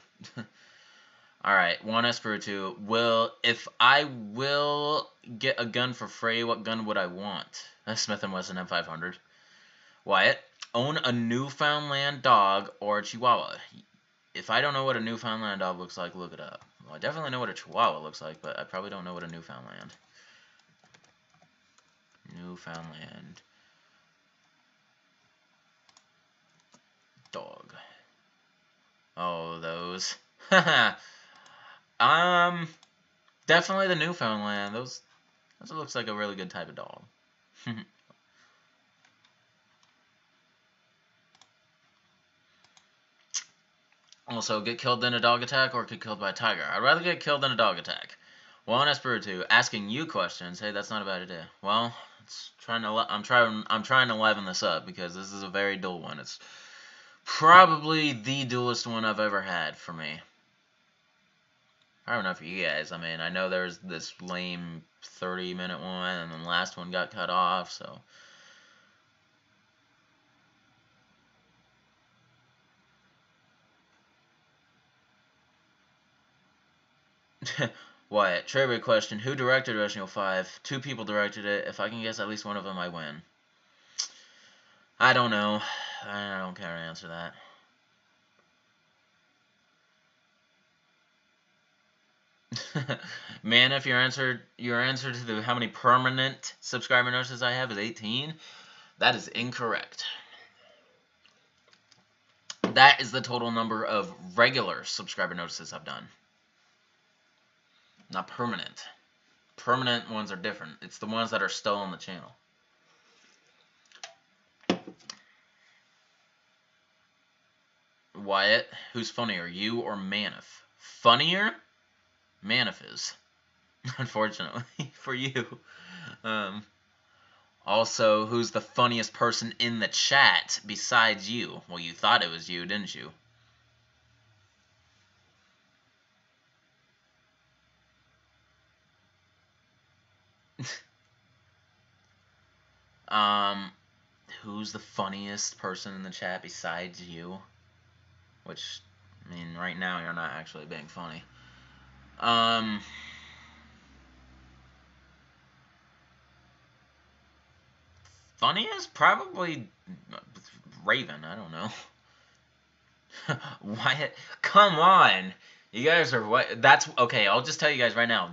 [SPEAKER 1] Alright, 1S2. If I will get a gun for free, what gun would I want? A Smith & Wesson M500. Wyatt, own a Newfoundland dog or a Chihuahua. If I don't know what a Newfoundland dog looks like, look it up. Well, I definitely know what a Chihuahua looks like, but I probably don't know what a Newfoundland. Newfoundland dog. Oh, those. Definitely the Newfoundland. Those looks like a really good type of dog. Also, get killed in a dog attack or get killed by a tiger. I'd rather get killed in a dog attack. 1S2, asking you questions. Hey, that's not a bad idea. Well, I'm trying to liven this up because this is a very dull one. It's probably the dullest one I've ever had for me. I don't know for you guys. I mean, I know there's this lame 30-minute one, and then the last one got cut off, so. Wyatt, trivia question. Who directed Resident Evil 5? 2 people directed it. If I can guess at least one of them, I win. I don't know. I don't care to answer that. Man, if your answer to the how many permanent subscriber notices I have is 18, that is incorrect. That is the total number of regular subscriber notices I've done. Not permanent. Permanent ones are different. It's the ones that are still on the channel. Wyatt, who's funnier, you or Manif? Funnier? Manif is. Unfortunately for you. Also, who's the funniest person in the chat besides you? Well, you thought it was you, didn't you? Who's the funniest person in the chat besides you? Which, I mean, right now you're not actually being funny. Funniest? Probably Raven, I don't know. Wyatt, come on! You guys are what? That's okay. I'll just tell you guys right now.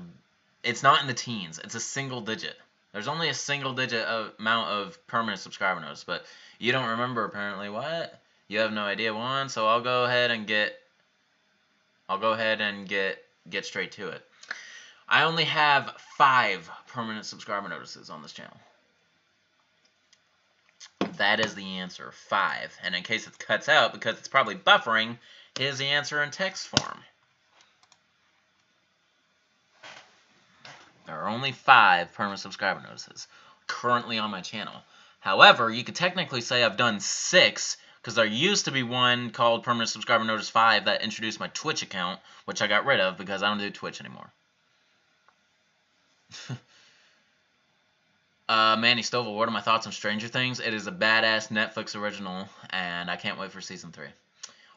[SPEAKER 1] It's not in the teens. It's a single digit. There's only a single digit amount of permanent subscriber notices, but you don't remember apparently. What? You have no idea one, so I'll go ahead and get straight to it. I only have 5 permanent subscriber notices on this channel. That is the answer, 5. And in case it cuts out, because it's probably buffering, here's the answer in text form. There are only 5 permanent subscriber notices currently on my channel. However, you could technically say I've done 6, because there used to be one called Permanent Subscriber Notice 5 that introduced my Twitch account, which I got rid of because I don't do Twitch anymore. Manny Stovall, what are my thoughts on Stranger Things? It is a badass Netflix original, and I can't wait for season 3.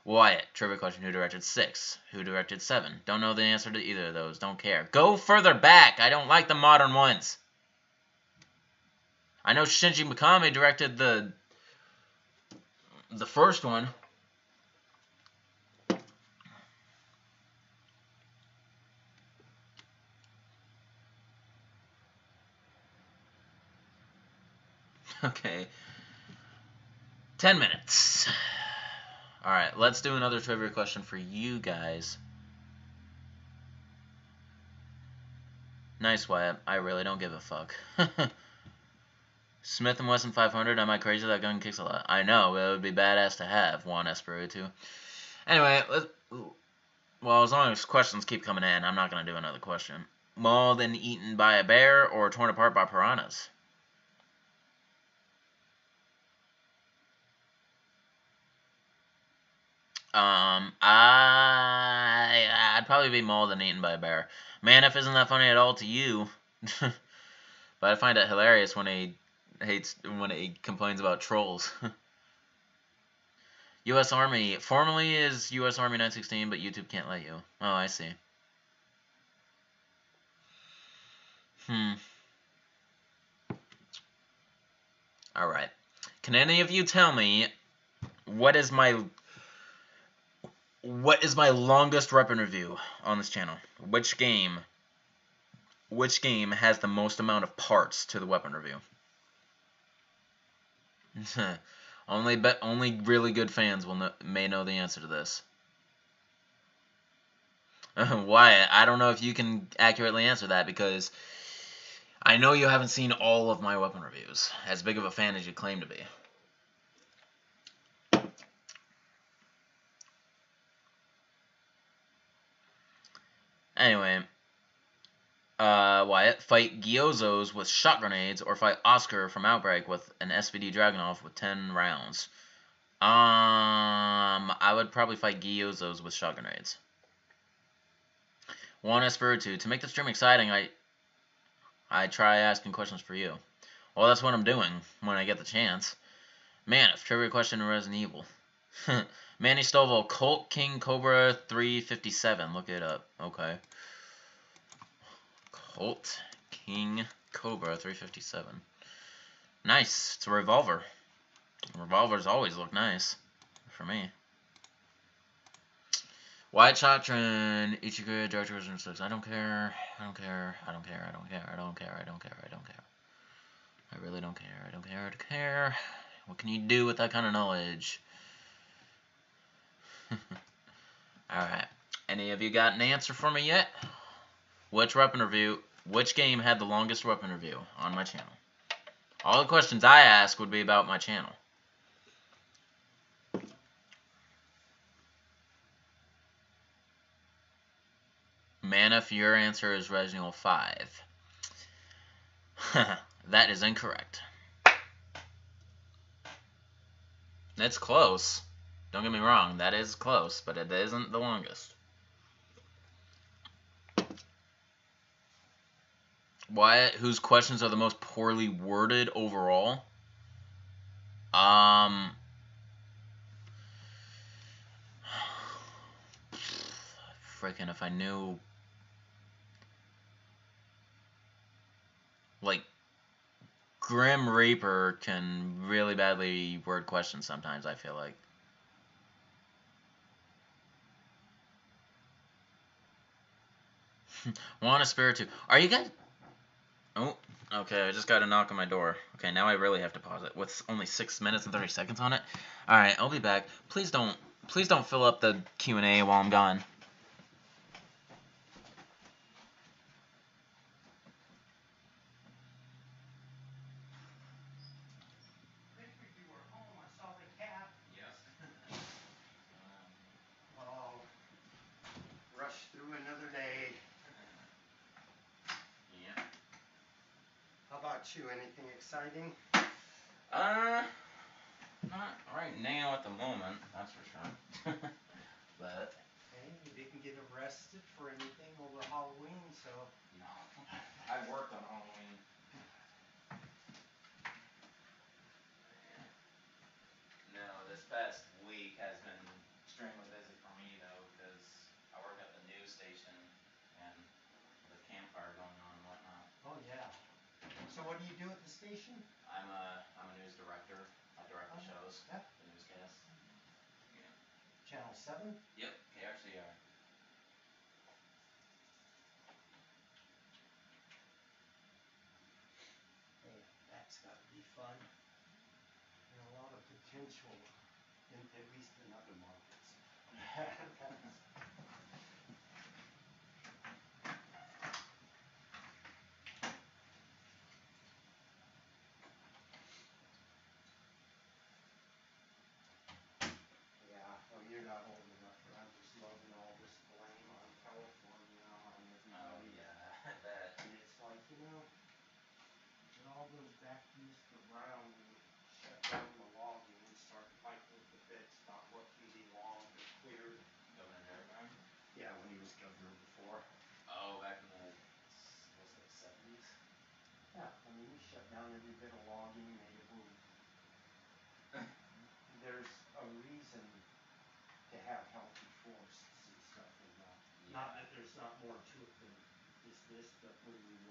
[SPEAKER 1] Wyatt, trivia question, who directed 6? Who directed 7? Don't know the answer to either of those. Don't care. Go further back. I don't like the modern ones. I know Shinji Mikami directed the first one. Okay. 10 minutes. Alright, let's do another trivia question for you guys. Nice, Wyatt. I really don't give a fuck. Smith & Wesson 500. Am I crazy? That gun kicks a lot. I know, but it would be badass to have. Juan Espiritu. Anyway, well, as long as questions keep coming in, I'm not going to do another question. Mauled and eaten by a bear or torn apart by piranhas? I'd probably be mauled and eaten by a bear. Manif isn't that funny at all to you, but I find it hilarious when he complains about trolls. U.S. Army formerly is U.S. Army 916, but YouTube can't let you. Oh, I see. All right. Can any of you tell me what is my longest weapon review on this channel? Which game has the most amount of parts to the weapon review? Only really good fans may know the answer to this. Wyatt, I don't know if you can accurately answer that because I know you haven't seen all of my weapon reviews, as big of a fan as you claim to be. Anyway, Wyatt, fight Gyozos with shot grenades or fight Oscar from Outbreak with an SVD Dragunov with 10 rounds? I would probably fight Gyozos with shot grenades. Juan Espiritu, to make the stream exciting, I try asking questions for you. Well, that's what I'm doing when I get the chance. Man, if trivia question in Resident Evil. Manny Stovall, Colt King Cobra 357. Look it up. Okay. Colt King Cobra 357. Nice. It's a revolver. Revolvers always look nice for me. White Chatron, Ichigo, Director of 6. I don't care. I don't care. I don't care. I don't care. I don't care. I don't care. I don't care. I really don't care. I don't care. I don't care. What can you do with that kind of knowledge? Alright. Any of you got an answer for me yet? Which game had the longest weapon review on my channel? All the questions I ask would be about my channel. Mana, if your answer is Resident Evil 5. That is incorrect. It's close. Don't get me wrong, that is close, but it isn't the longest. Wyatt, whose questions are the most poorly worded overall? Freaking if I knew... Like, Grim Reaper can really badly word questions sometimes, I feel like. Want a Spiritu. Are you guys... Oh, okay, I just got a knock on my door. Okay, now I really have to pause it. With only 6 minutes and 30 seconds on it. Alright, I'll be back. Please don't fill up the Q&A while I'm gone.
[SPEAKER 2] Through another day.
[SPEAKER 1] Yeah.
[SPEAKER 2] How about you? Anything exciting?
[SPEAKER 1] Not right now at the moment, that's for sure. But
[SPEAKER 2] Hey, you didn't get arrested for anything over Halloween, so...
[SPEAKER 1] no. I worked on Halloween. No, this past week has been extremely busy for me though, because I work at the news station and the campfire going on and whatnot.
[SPEAKER 2] Oh yeah. So what do you do at the station?
[SPEAKER 1] I'm a news director. I direct the shows,
[SPEAKER 2] Yeah.
[SPEAKER 1] the newscasts. Yeah.
[SPEAKER 2] Channel 7?
[SPEAKER 1] Yep, KRCR.
[SPEAKER 2] Hey, that's got to be fun. And a lot of potential, at least in other markets. Yeah, well, you're not old enough, but I'm just loving all this blame on California, on
[SPEAKER 1] Oh
[SPEAKER 2] everybody.
[SPEAKER 1] yeah, I bet.
[SPEAKER 2] And it's like, it all goes back to Mr. Brown when he shut down the logging and started fighting with the feds about what can be logged or cleared.
[SPEAKER 1] Governor Jerry Brown?
[SPEAKER 2] Yeah, when he was governor before.
[SPEAKER 1] Oh, back in the, was it 70s?
[SPEAKER 2] Yeah, I mean, he shut down every bit of logging, made it move. There's a reason to have healthy forests and stuff, and not that there's not more to it than just this, but when you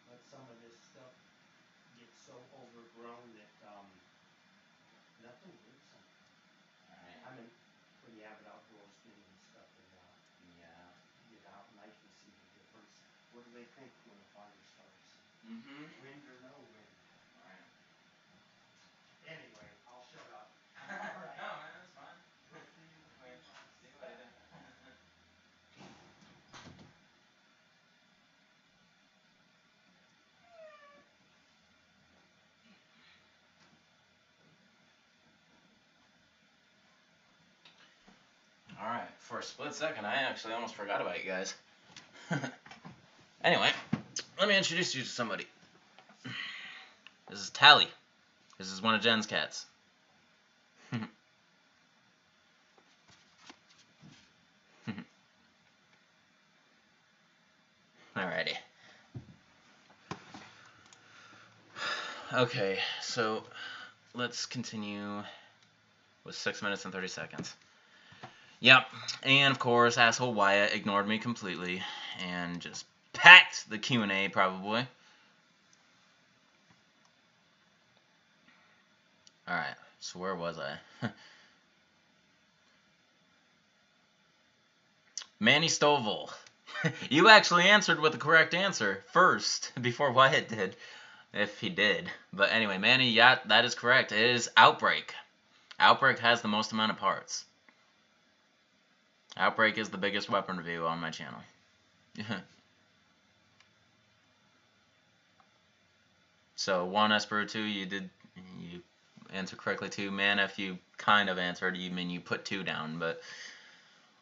[SPEAKER 2] let some of this stuff get so overgrown that nothing lives on it.
[SPEAKER 1] Right.
[SPEAKER 2] I mean, when you have it outdoors digging and stuff, and
[SPEAKER 1] Yeah.
[SPEAKER 2] get out, and I can see the difference. What do they think when a fire starts?
[SPEAKER 1] Mm-hmm.
[SPEAKER 2] Wind or no wind?
[SPEAKER 1] Right.
[SPEAKER 2] Anyway, I'll shut up.
[SPEAKER 1] All right. No, man, that's fine.
[SPEAKER 2] We'll see you in 3 months.
[SPEAKER 1] See you later. Alright, for a split second, I actually almost forgot about you guys. Anyway, let me introduce you to somebody. This is Tally. This is one of Jen's cats. Alrighty. Okay, so let's continue with 6 minutes and 30 seconds. Yep, and of course, asshole Wyatt ignored me completely and just packed the Q&A probably. Alright, so where was I? Manny Stovall. You actually answered with the correct answer first, before Wyatt did. If he did. But anyway, Manny, yeah, that is correct. It is Outbreak. Outbreak has the most amount of parts. Outbreak is the biggest weapon review on my channel. So, 1 Espero 2, you answered correctly. 2 Mana, if you kind of answered, you mean you put 2 down. But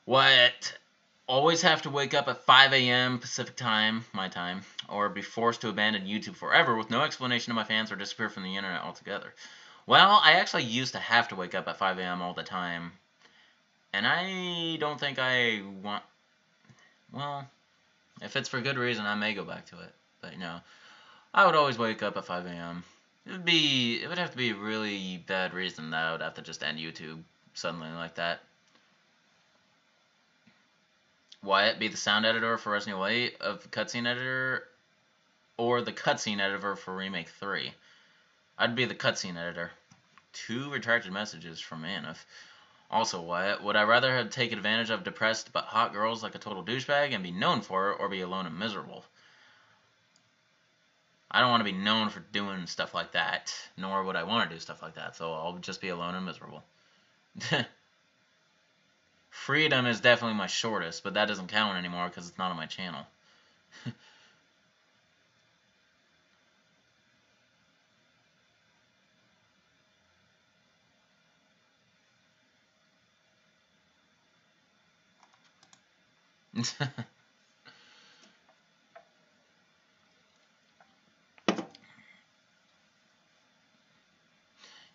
[SPEAKER 1] Wyatt, always have to wake up at 5 a.m. Pacific time, my time, or be forced to abandon YouTube forever with no explanation to my fans or disappear from the internet altogether. Well, I actually used to have to wake up at 5 a.m. all the time, and I don't think I want... Well, if it's for good reason, I may go back to it. But, I would always wake up at 5 a.m. It would have to be a really bad reason that I would have to just end YouTube suddenly like that. Wyatt, be the sound editor for Resident Evil 8 of cutscene editor, or the cutscene editor for Remake 3. I'd be the cutscene editor. 2 retracted messages from Anif. Also, Wyatt, would I rather have taken advantage of depressed but hot girls like a total douchebag and be known for it, or be alone and miserable? I don't want to be known for doing stuff like that, nor would I want to do stuff like that, so I'll just be alone and miserable. Freedom is definitely my shortest, but that doesn't count anymore because it's not on my channel.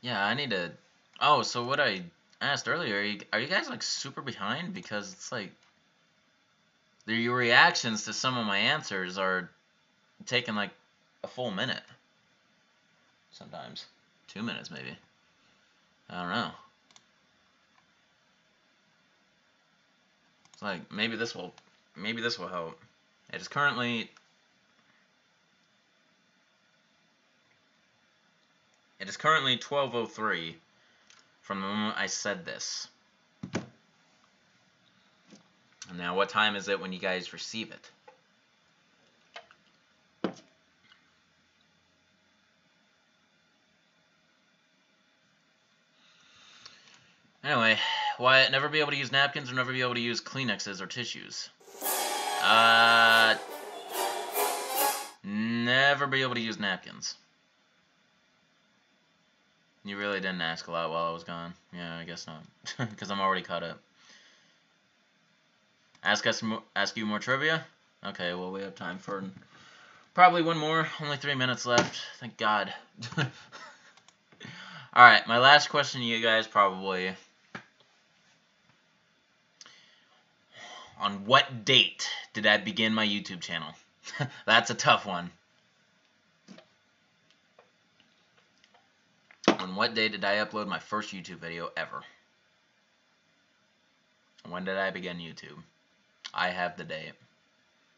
[SPEAKER 1] Yeah, I need to... Oh, so what I asked earlier, are you guys, like, super behind? Because it's like... Your reactions to some of my answers are taking like a full minute. Sometimes 2 minutes maybe. I don't know. It's like maybe this will help. It is currently 12:03 from the moment I said this. And now what time is it when you guys receive it? Anyway, Wyatt, never be able to use napkins or never be able to use Kleenexes or tissues. Never be able to use napkins. You really didn't ask a lot while I was gone. Yeah, I guess not. Because I'm already caught up. Ask you more trivia? Okay, well, we have time for probably one more. Only 3 minutes left. Thank God. Alright, my last question to you guys probably. On what date did I begin my YouTube channel? That's a tough one. On what day did I upload my first YouTube video ever? When did I begin YouTube? I have the date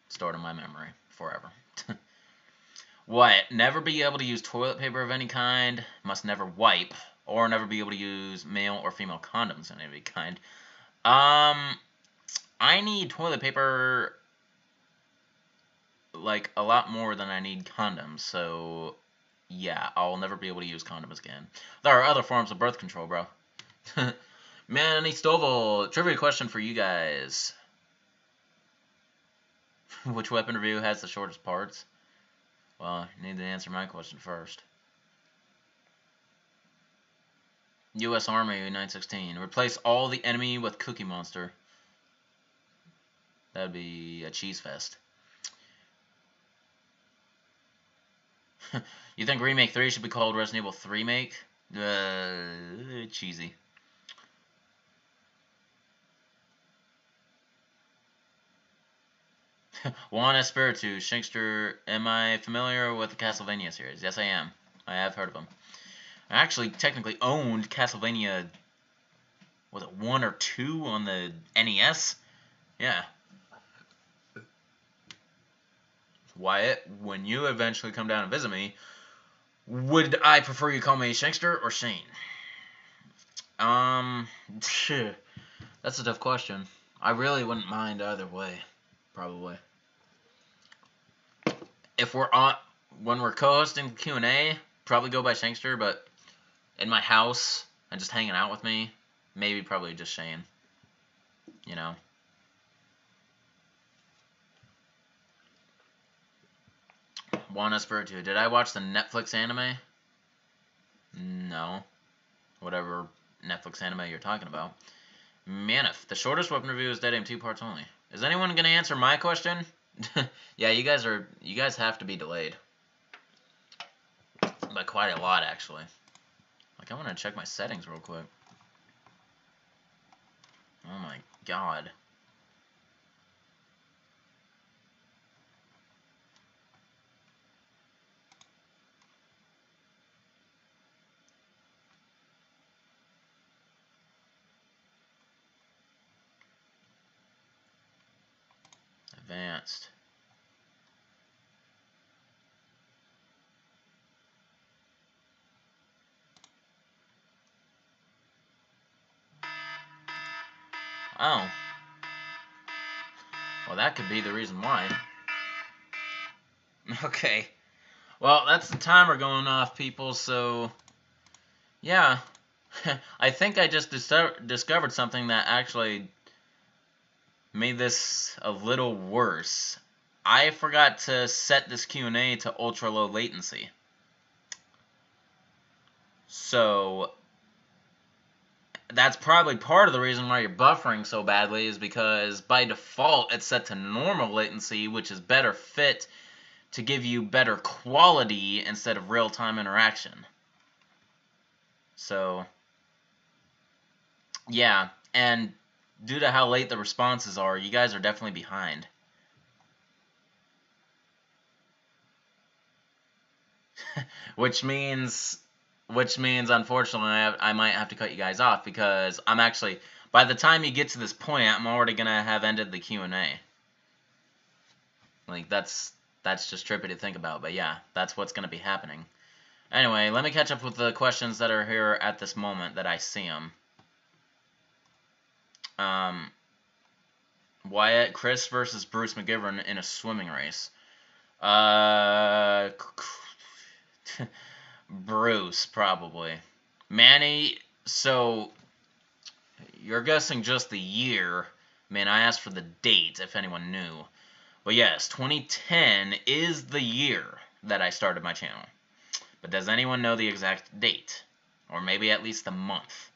[SPEAKER 1] stored in my memory forever. What? Never be able to use toilet paper of any kind, must never wipe, or never be able to use male or female condoms of any kind. I need toilet paper like a lot more than I need condoms, so yeah, I'll never be able to use condoms again. There are other forms of birth control, bro. Manny Stovall, trivia question for you guys. Which weapon review has the shortest parts? Well, you need to answer my question first. U.S. Army 916. Replace all the enemy with Cookie Monster. That'd be a cheese fest. You think Remake 3 should be called Resident Evil 3 Make? Cheesy. Juan Espiritu, Shankster, am I familiar with the Castlevania series? Yes, I am. I have heard of them. I actually technically owned Castlevania, was it 1 or 2 on the NES? Yeah. Wyatt, when you eventually come down and visit me, would I prefer you call me Shankster or Shane? That's a tough question. I really wouldn't mind either way, probably. If we're on, when we're co-hosting Q&A, probably go by Shankster, but in my house and just hanging out with me, maybe probably just Shane. You know. Juan Espiritu, did I watch the Netflix anime? No. Whatever Netflix anime you're talking about. Manif, the shortest weapon review is Dead Aim 2 parts only. Is anyone gonna answer my question? Yeah, you guys have to be delayed. By quite a lot, actually. Like, I want to check my settings real quick. Oh my God. Advanced. Oh. Well, that could be the reason why. Okay. Well, that's the timer going off, people, so... Yeah. I think I just discovered something that actually made this a little worse. I forgot to set this Q&A to ultra low latency. So... that's probably part of the reason why you're buffering so badly, is because by default it's set to normal latency, which is better fit to give you better quality instead of real-time interaction. So, yeah, and due to how late the responses are, you guys are definitely behind. which means unfortunately I might have to cut you guys off because I'm actually, by the time you get to this point, I'm already gonna have ended the Q&A. Like that's just trippy to think about, but yeah, that's what's gonna be happening. Anyway, let me catch up with the questions that are here at this moment that I see them. Wyatt, Chris versus Bruce McGivern in a swimming race. Bruce, probably. Manny, so you're guessing just the year. Man, I asked for the date, if anyone knew. But yes, 2010 is the year that I started my channel. But does anyone know the exact date? Or maybe at least the month?